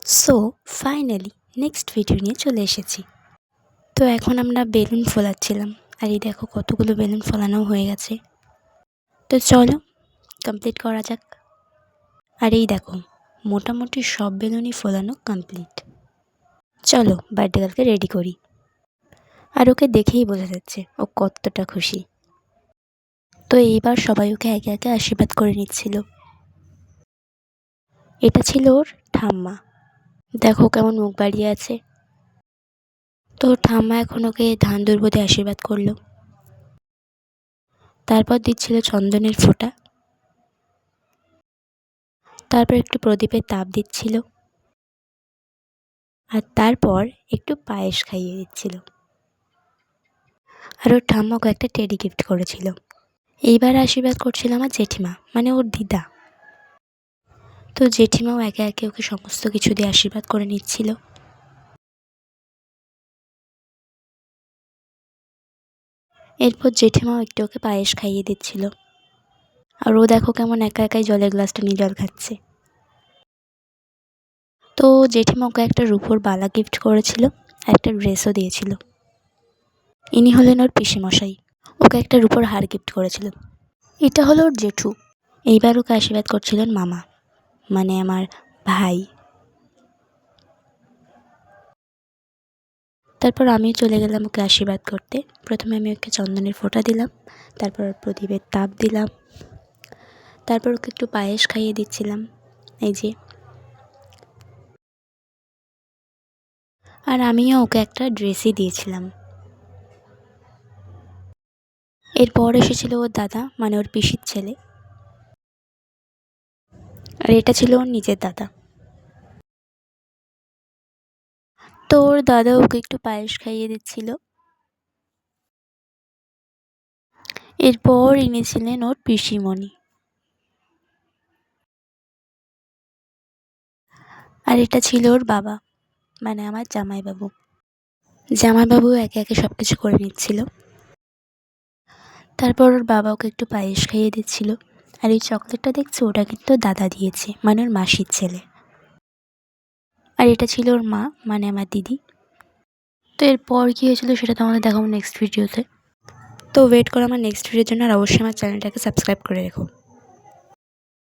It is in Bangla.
সো ফাইনালি নেক্সট ভিডিও নিয়ে চলে এসেছি। তো এখন আমরা বেলুন ফোলাচ্ছিলাম, আর এই দেখো কতগুলো বেলুন ফোলানো হয়ে গেছে। তো চলো কমপ্লিট করা যাক। আর এই দেখো মোটামুটি সব বেলুনই ফোলানো কমপ্লিট। চলো বার্থডে গার্লকে রেডি করি। আর ওকে দেখেই বোঝা যাচ্ছে ও কতটা খুশি। তো এইবার সবাই ওকে একে একে আশীর্বাদ করে নিচ্ছিল। এটা ছিল ওর ঠাম্মা, দেখো কেমন মুখ বাড়িয়ে আছে। তো ঠাম্মা এখন ওকে ধান দুর্বোধে আশীর্বাদ করলো। তারপর দিচ্ছিল চন্দনের ফোঁটা, তারপর একটু প্রদীপের তাপ দিচ্ছিল, আর তারপর একটু পায়েস খাইয়ে দিচ্ছিল। আর ওর ঠাম্মাকে একটা টেডি গিফট করেছিল। এইবার আশীর্বাদ করছিল আমার জেঠিমা, মানে ওর দিদা। তো জেঠিমাও একে একে ওকে সমস্ত কিছু দিয়ে আশীর্বাদ করে নিচ্ছিল। এরপর জেঠিমাও একটু ওকে পায়েস খাইয়ে দিচ্ছিল। আর ও দেখো কেমন একা একাই জলের গ্লাসটা নিয়ে জল খাচ্ছে। তো জেঠিমা ওকে একটা রূপোর বালা গিফট করেছিল, আর একটা ড্রেসও দিয়েছিল। ইনি হলেন ওর পিসেমশাই, ওকে একটা রূপোর হার গিফট করেছিল। এটা হলো ওর জেঠু। এইবার ওকে আশীর্বাদ করছিলেন মামা, মানে আমার ভাই। তারপর আমিও চলে গেলাম ওকে আশীর্বাদ করতে। প্রথমে আমি ওকে চন্দনের ফোঁটা দিলাম, তারপর প্রদীপের তাপ দিলাম, তারপর ওকে একটু পায়েস খাইয়ে দিচ্ছিলাম, এই যে। আর আমিও ওকে একটা ড্রেসই দিয়েছিলাম। এরপর এসেছিল ওর দাদা, মানে ওর পিসির ছেলে, আর এটা ছিল ওর নিজের দাদা। তো ওর দাদা ওকে একটু পায়েস খাইয়ে দিচ্ছিল। এরপর এনেছিলেন ওর পিসিমণি, আর এটা ছিল ওর বাবা, মানে আমার জামাইবাবু। জামাইবাবু একে একে সব কিছু করে নিচ্ছিল। তারপর ওর বাবা ওকে একটু পায়েস খাইয়ে দিচ্ছিল। আর এই চকলেটটা দেখছো, ওটা কিন্তু দাদা দিয়েছে, মানে ওর মাসির ছেলে। আর এটা ছিল ওর মা, মানে আমার দিদি। তো এরপর কী হয়েছিল সেটা তোমাদের দেখাবো নেক্সট ভিডিওতে। তো ওয়েট করো আমার নেক্সট ভিডিওর জন্য, আর অবশ্যই আমার চ্যানেলটাকে সাবস্ক্রাইব করে রেখো।